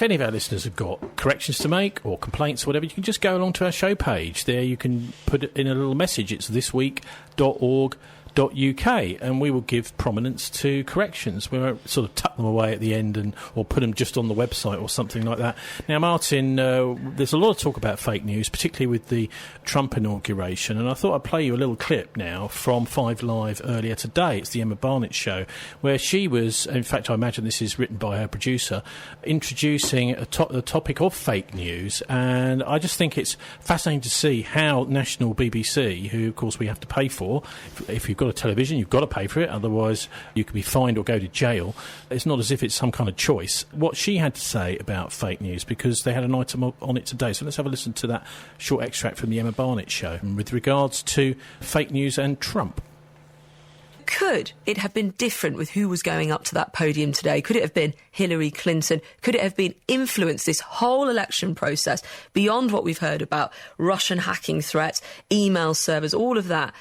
if any of our listeners have got corrections to make or complaints or whatever, you can just go along to our show page. There you can put it in a little message. It's thisweek.org.uk, and we will give prominence to corrections. We won't sort of tuck them away at the end or put them just on the website or something like that. Now, Martin, there's a lot of talk about fake news, particularly with the Trump inauguration, and I thought I'd play you a little clip now from 5 Live earlier today. It's the Emma Barnett show, where she was, in fact, I imagine this is written by her producer, introducing the topic of fake news, and I just think it's fascinating to see how national BBC, who, of course, we have to pay for, if you've got a television, you've got to pay for it, otherwise you could be fined or go to jail. It's not as if it's some kind of choice. What she had to say about fake news, because they had an item on it today. So let's have a listen to that short extract from the Emma Barnett show with regards to fake news and Trump. Could it have been different with who was going up to that podium today? Could it have been Hillary Clinton? Could it have been influenced this whole election process beyond what we've heard about Russian hacking threats, email servers, all of that?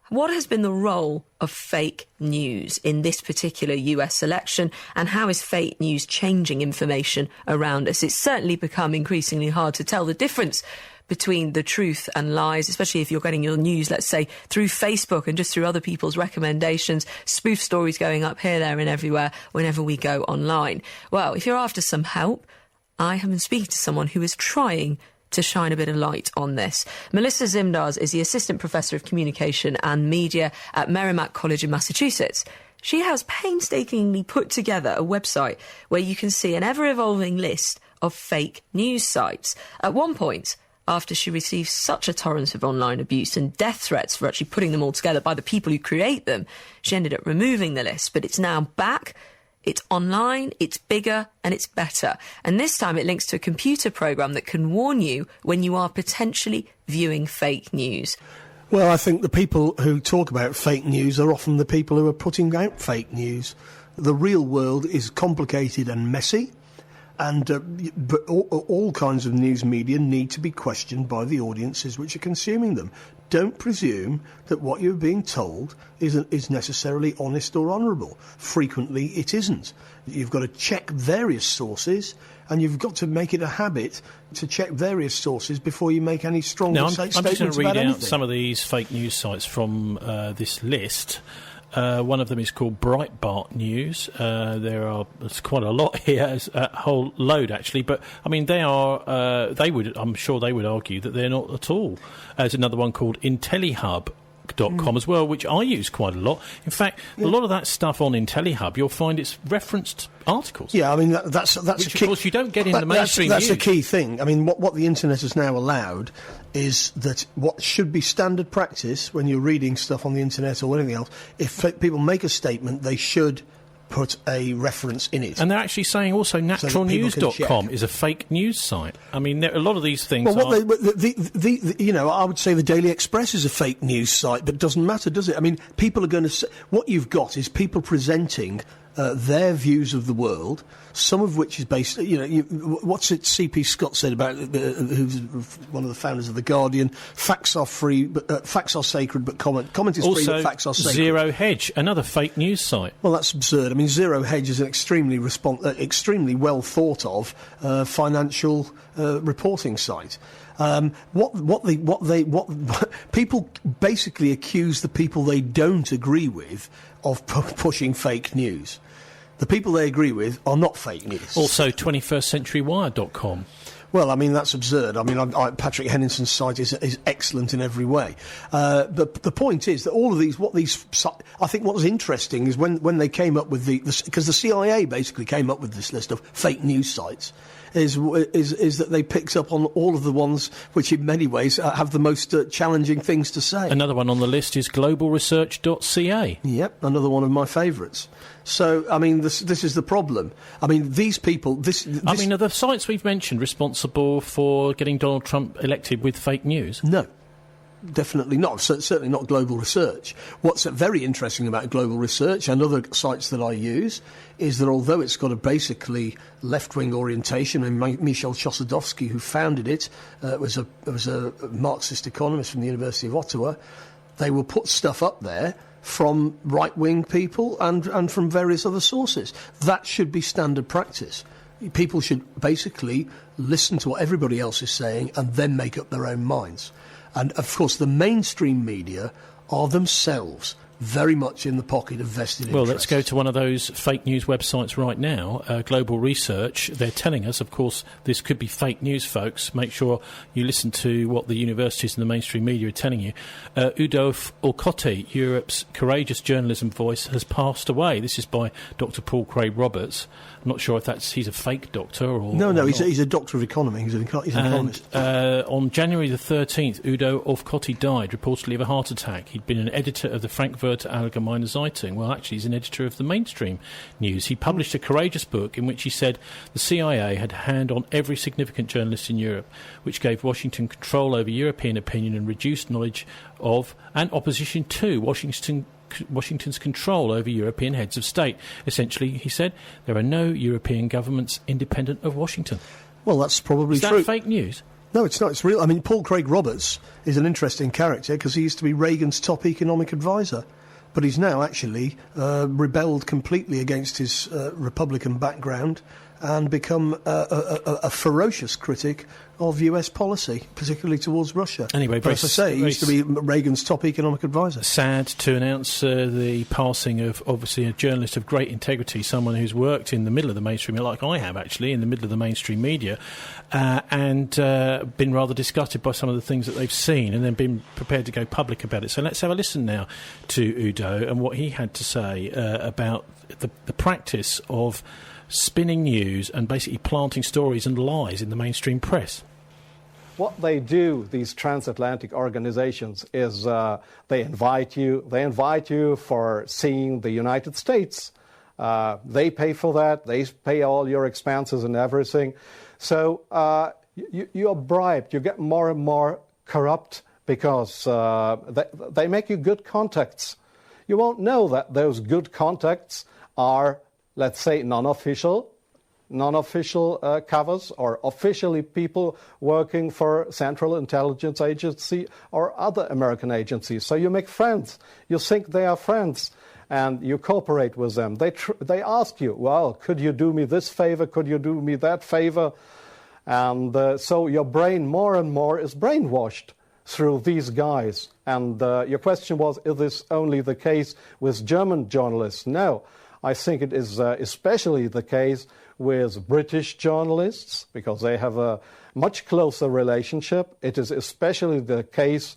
What has been the role of fake news in this particular US election, and how is fake news changing information around us? It's certainly become increasingly hard to tell the difference between the truth and lies, especially if you're getting your news, let's say, through Facebook and just through other people's recommendations, spoof stories going up here, there and everywhere whenever we go online. Well, if you're after some help, I have been speaking to someone who is trying to shine a bit of light on this. Melissa Zimdars is the Assistant Professor of Communication and Media at Merrimack College in Massachusetts. She has painstakingly put together a website where you can see an ever-evolving list of fake news sites. At one point, after she received such a torrent of online abuse and death threats for actually putting them all together by the people who create them, she ended up removing the list, but it's now back. It's online, it's bigger, and it's better. And this time it links to a computer program that can warn you when you are potentially viewing fake news. Well, I think the people who talk about fake news are often the people who are putting out fake news. The real world is complicated and messy, and but all kinds of news media need to be questioned by the audiences which are consuming them. Don't presume that what you're being told is necessarily honest or honourable. Frequently it isn't. You've got to check various sources, and you've got to make it a habit to check various sources before you make any strong statements about anything. I'm just going to read out some of these fake news sites from this list. One of them is called Breitbart News. There's quite a lot here, a whole load actually. But I mean, I'm sure they would argue that they're not at all. There's another one called IntelliHub.com as well, which I use quite a lot. In fact, a lot of that stuff on IntelliHub, you'll find it's referenced articles. Yeah, I mean, that's which, a key, of course, you don't get in the mainstream That's news. a key thing. I mean, what the internet has now allowed is that what should be standard practice when you're reading stuff on the internet or anything else, if people make a statement, they should put a reference in it. And they're actually saying also naturalnews.com is a fake news site. I mean, a lot of these things I would say the Daily Express is a fake news site, but it doesn't matter, does it? I mean, people are going to say... What you've got is people presenting their views of the world, some of which is based... what's it C.P. Scott said about... who's one of the founders of The Guardian, facts are free, but facts are sacred, but comment is free, but facts are sacred. Zero Hedge, another fake news site. Well, that's absurd. I mean, Zero Hedge is an extremely well thought of financial reporting site. People basically accuse the people they don't agree with of pushing fake news. The people they agree with are not fake news. Also, 21stcenturywire.com. Well, I mean, that's absurd. I mean, Patrick Henningson's site is excellent in every way. But the point is that all of these, I think what was interesting is when they came up with because the CIA basically came up with this list of fake news sites, is that they picked up on all of the ones which in many ways have the most challenging things to say. Another one on the list is globalresearch.ca. Yep, another one of my favourites. So, I mean, this is the problem. I mean, these people... I mean, are the sites we've mentioned responsible for getting Donald Trump elected with fake news? No. Definitely not. Certainly not Global Research. What's very interesting about Global Research and other sites that I use is that although it's got a basically left-wing orientation, and Michel Chossudovsky, who founded it, was a Marxist economist from the University of Ottawa, they will put stuff up there from right-wing people and from various other sources. That should be standard practice. People should basically listen to what everybody else is saying and then make up their own minds. And, of course, the mainstream media are themselves very much in the pocket of vested interests. Well, let's go to one of those fake news websites right now, Global Research. They're telling us, of course, this could be fake news, folks. Make sure you listen to what the universities and the mainstream media are telling you. Udo Olcotti, Europe's courageous journalism voice, has passed away. This is by Dr. Paul Craig Roberts. I'm not sure if he's a fake doctor or... No, he's a doctor of economy. He's an economist. On January the 13th, Udo Olcotti died, reportedly of a heart attack. He'd been an editor of the Frankfurter Allgemeine Zeitung. Well, actually, he's an editor of the mainstream news. He published a courageous book in which he said the CIA had a hand on every significant journalist in Europe, which gave Washington control over European opinion and reduced knowledge of and opposition to Washington's control over European heads of state. Essentially, he said, there are no European governments independent of Washington. Well, that's probably true. Is that fake news? No, it's not. It's real. I mean, Paul Craig Roberts is an interesting character because he used to be Reagan's top economic advisor. But he's now actually rebelled completely against his Republican background and become a ferocious critic of US policy, particularly towards Russia. Anyway, but as I say, he used to be Reagan's top economic advisor. Sad to announce the passing of, obviously, a journalist of great integrity, someone who's worked in the middle of the mainstream, like I have, actually, in the middle of the mainstream media, and been rather disgusted by some of the things that they've seen and then been prepared to go public about it. So let's have a listen now to Udo and what he had to say about the practice of spinning news and basically planting stories and lies in the mainstream press. What they do, these transatlantic organizations, is they invite you for seeing the United States. They pay for that. They pay all your expenses and everything. So you are bribed. You get more and more corrupt because they make you good contacts. You won't know that those good contacts are, let's say, non-official covers or officially people working for Central Intelligence Agency or other American agencies. So you make friends. You think they are friends, and you cooperate with them. They ask you, well, could you do me this favor? Could you do me that favor? And so your brain more and more is brainwashed through these guys. And your question was, is this only the case with German journalists? No. I think it is especially the case with British journalists because they have a much closer relationship. It is especially the case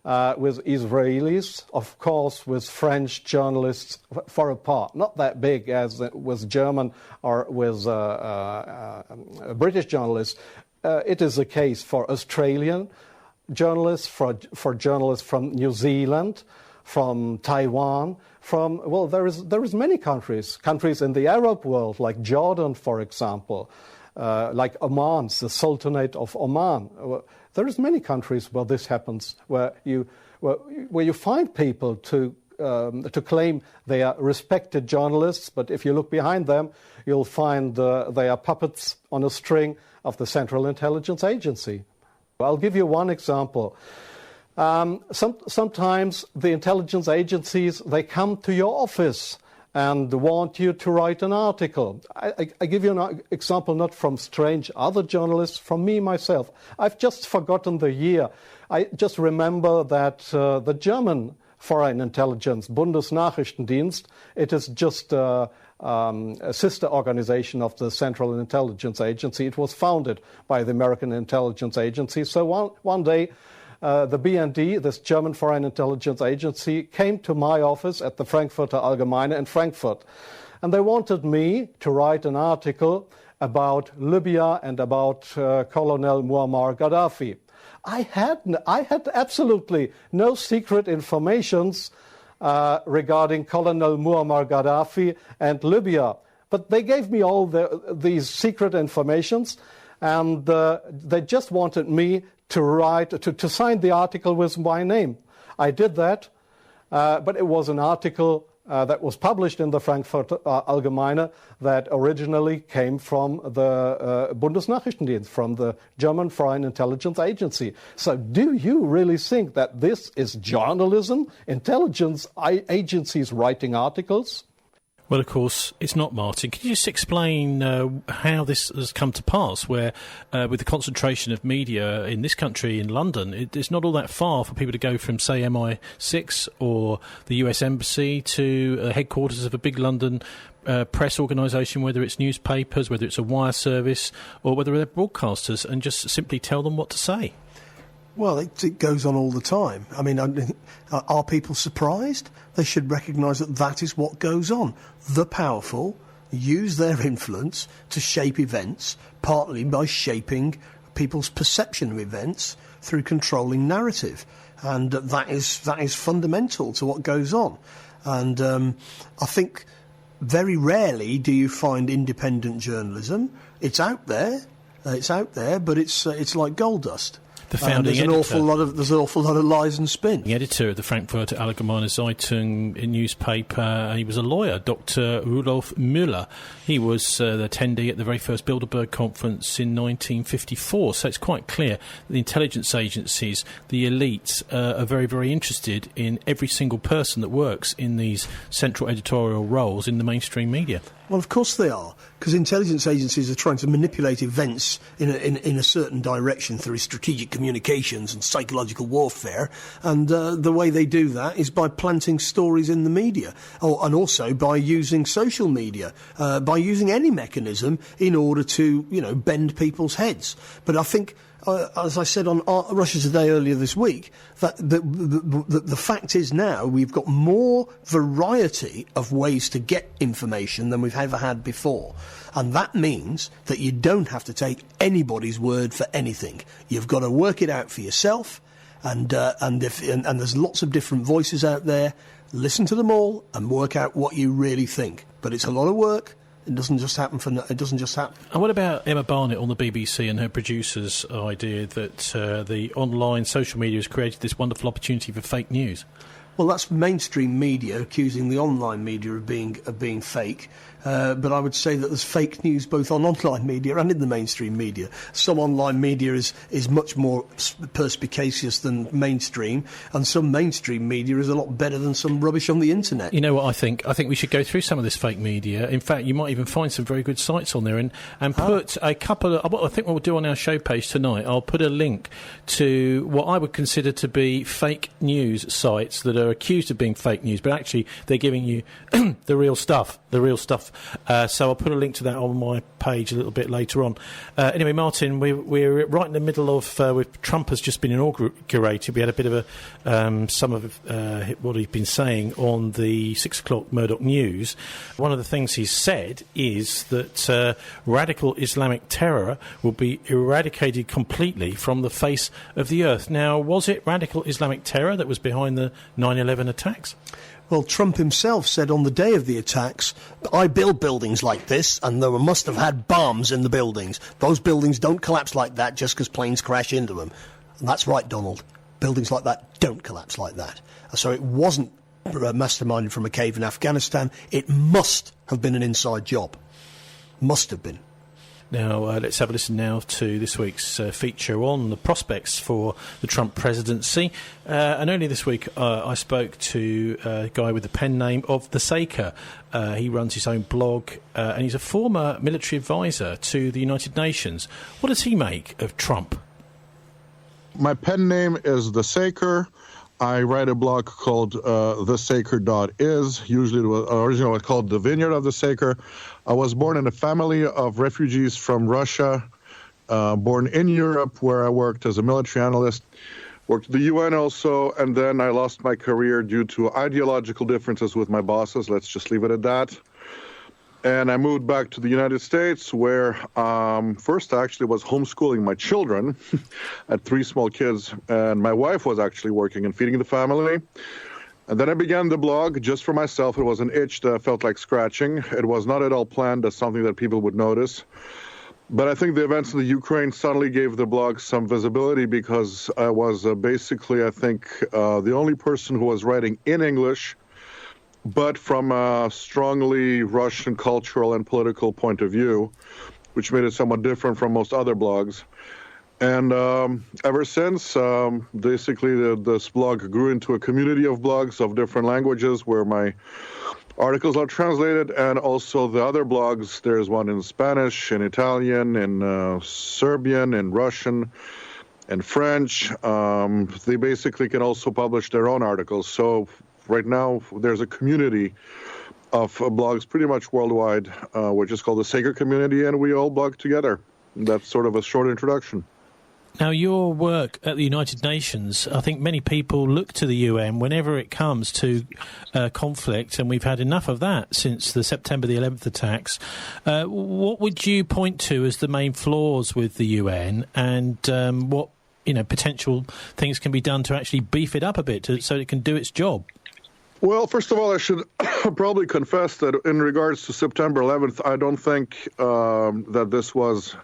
with Israelis, of course, with French journalists for a part, not that big as with German or with British journalists. It is the case for Australian journalists, for journalists from New Zealand, from Taiwan, there is many countries in the Arab world, like Jordan, for example, like Oman, the Sultanate of Oman. There is many countries where this happens, where you find people to claim they are respected journalists, but if you look behind them, you'll find they are puppets on a string of the Central Intelligence Agency. I'll give you one example. Sometimes the intelligence agencies, they come to your office and want you to write an article. I give you an example not from strange other journalists, from me myself. I've just forgotten the year. I just remember that the German Foreign Intelligence, Bundesnachrichtendienst, it is just a sister organization of the Central Intelligence Agency. It was founded by the American Intelligence Agency. So one day, the BND, this German Foreign Intelligence Agency, came to my office at the Frankfurter Allgemeine in Frankfurt. And they wanted me to write an article about Libya and about Colonel Muammar Gaddafi. I had absolutely no secret informations regarding Colonel Muammar Gaddafi and Libya. But they gave me all these secret informations, and they just wanted me to write, to sign the article with my name. I did that, but it was an article that was published in the Frankfurter Allgemeine that originally came from the Bundesnachrichtendienst, from the German Foreign Intelligence Agency. So do you really think that this is journalism, intelligence agencies writing articles? Well, of course, it's not, Martin. Can you just explain how this has come to pass, where with the concentration of media in this country, in London, it's not all that far for people to go from, say, MI6 or the US Embassy to headquarters of a big London press organisation, whether it's newspapers, whether it's a wire service, or whether they're broadcasters, and just simply tell them what to say? Well, it goes on all the time. I mean, are people surprised? They should recognise that is what goes on. The powerful use their influence to shape events, partly by shaping people's perception of events through controlling narrative. And that is fundamental to what goes on. And I think very rarely do you find independent journalism. It's out there, but it's like gold dust. The founding there's an awful lot of lies and spin. The editor of the Frankfurter Allgemeine Zeitung newspaper, he was a lawyer, Dr. Rudolf Müller. He was the attendee at the very first Bilderberg conference in 1954. So it's quite clear that the intelligence agencies, the elites, are very, very interested in every single person that works in these central editorial roles in the mainstream media. Well, of course they are, because intelligence agencies are trying to manipulate events in a certain direction through strategic communications and psychological warfare, and the way they do that is by planting stories in the media, and also by using social media, by using any mechanism in order to, bend people's heads. But I think, as I said on Russia Today earlier this week, that the fact is now we've got more variety of ways to get information than we've ever had before. And that means that you don't have to take anybody's word for anything. You've got to work it out for yourself, and there's lots of different voices out there. Listen to them all and work out what you really think. But it's a lot of work. It doesn't just happen. And what about Emma Barnett on the BBC and her producer's idea that the online social media has created this wonderful opportunity for fake news? Well, that's mainstream media accusing the online media of being fake. But I would say that there's fake news both on online media and in the mainstream media. Some online media is much more perspicacious than mainstream, and some mainstream media is a lot better than some rubbish on the internet. You know what I think? I think we should go through some of this fake media. In fact, you might even find some very good sites on there, and put a couple of... I think what we'll do on our show page tonight, I'll put a link to what I would consider to be fake news sites that are accused of being fake news, but actually they're giving you the real stuff. So I'll put a link to that on my page a little bit later on. Anyway, Martin, we're right in the middle of... Trump has just been inaugurated. We had a bit of some of what he's been saying on the 6 o'clock Murdoch News. One of the things he's said is that radical Islamic terror will be eradicated completely from the face of the earth. Now, was it radical Islamic terror that was behind the 9/11 attacks? Well, Trump himself said on the day of the attacks, I build buildings like this, and there must have had bombs in the buildings. Those buildings don't collapse like that just because planes crash into them. And that's right, Donald. Buildings like that don't collapse like that. So it wasn't masterminded from a cave in Afghanistan. It must have been an inside job. Must have been. Now, let's have a listen now to this week's feature on the prospects for the Trump presidency. And only this week I spoke to a guy with the pen name of The Saker. He runs his own blog, and he's a former military advisor to the United Nations. What does he make of Trump? My pen name is The Saker. I write a blog called thesaker.is. Usually, originally it was called The Vineyard of the Saker. I was born in a family of refugees from Russia, born in Europe, where I worked as a military analyst, worked at the UN also, and then I lost my career due to ideological differences with my bosses. Let's just leave it at that. And I moved back to the United States, where first I actually was homeschooling my children. I had 3 small kids, and my wife was actually working and feeding the family. And then I began the blog just for myself. It was an itch that I felt like scratching. It was not at all planned as something that people would notice. But I think the events in the Ukraine suddenly gave the blog some visibility, because I was basically, I think, the only person who was writing in English, but from a strongly Russian cultural and political point of view, which made it somewhat different from most other blogs. And ever since, basically this blog grew into a community of blogs of different languages, where my articles are translated, and also the other blogs. There's one in Spanish, in Italian, in Serbian, in Russian, and French. They basically can also publish their own articles. So right now there's a community of blogs pretty much worldwide, which is called the Sacred Community, and we all blog together. That's sort of a short introduction. Now, your work at the United Nations, I think many people look to the UN whenever it comes to conflict, and we've had enough of that since the September the 11th attacks. What would you point to as the main flaws with the UN, and what potential things can be done to actually beef it up a bit so it can do its job? Well, first of all, I should probably confess that in regards to September 11th, I don't think that this was...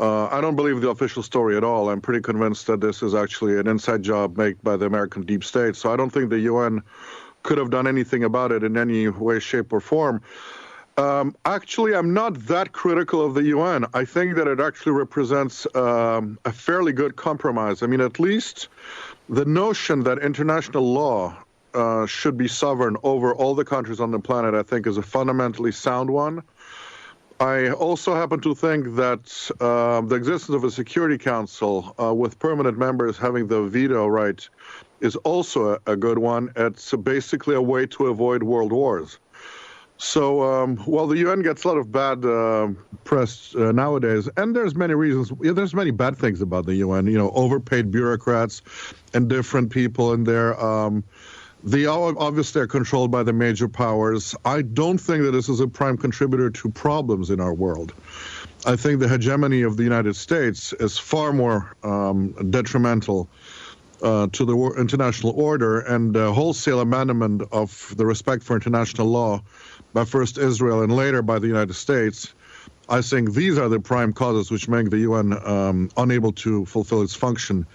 I don't believe the official story at all. I'm pretty convinced that this is actually an inside job made by the American deep state. So I don't think the UN could have done anything about it in any way, shape, or form. Actually, I'm not that critical of the UN. I think that it actually represents a fairly good compromise. I mean, at least the notion that international law should be sovereign over all the countries on the planet, I think, is a fundamentally sound one. I also happen to think that the existence of a Security Council with permanent members having the veto right is also a good one. It's basically a way to avoid world wars. So while the UN gets a lot of bad press nowadays, and there's many reasons, there's many bad things about the UN, overpaid bureaucrats and different people in there. They obviously are controlled by the major powers. I don't think that this is a prime contributor to problems in our world. I think the hegemony of the United States is far more detrimental to the international order, and the wholesale abandonment of the respect for international law by first Israel and later by the United States. I think these are the prime causes which make the UN unable to fulfill its function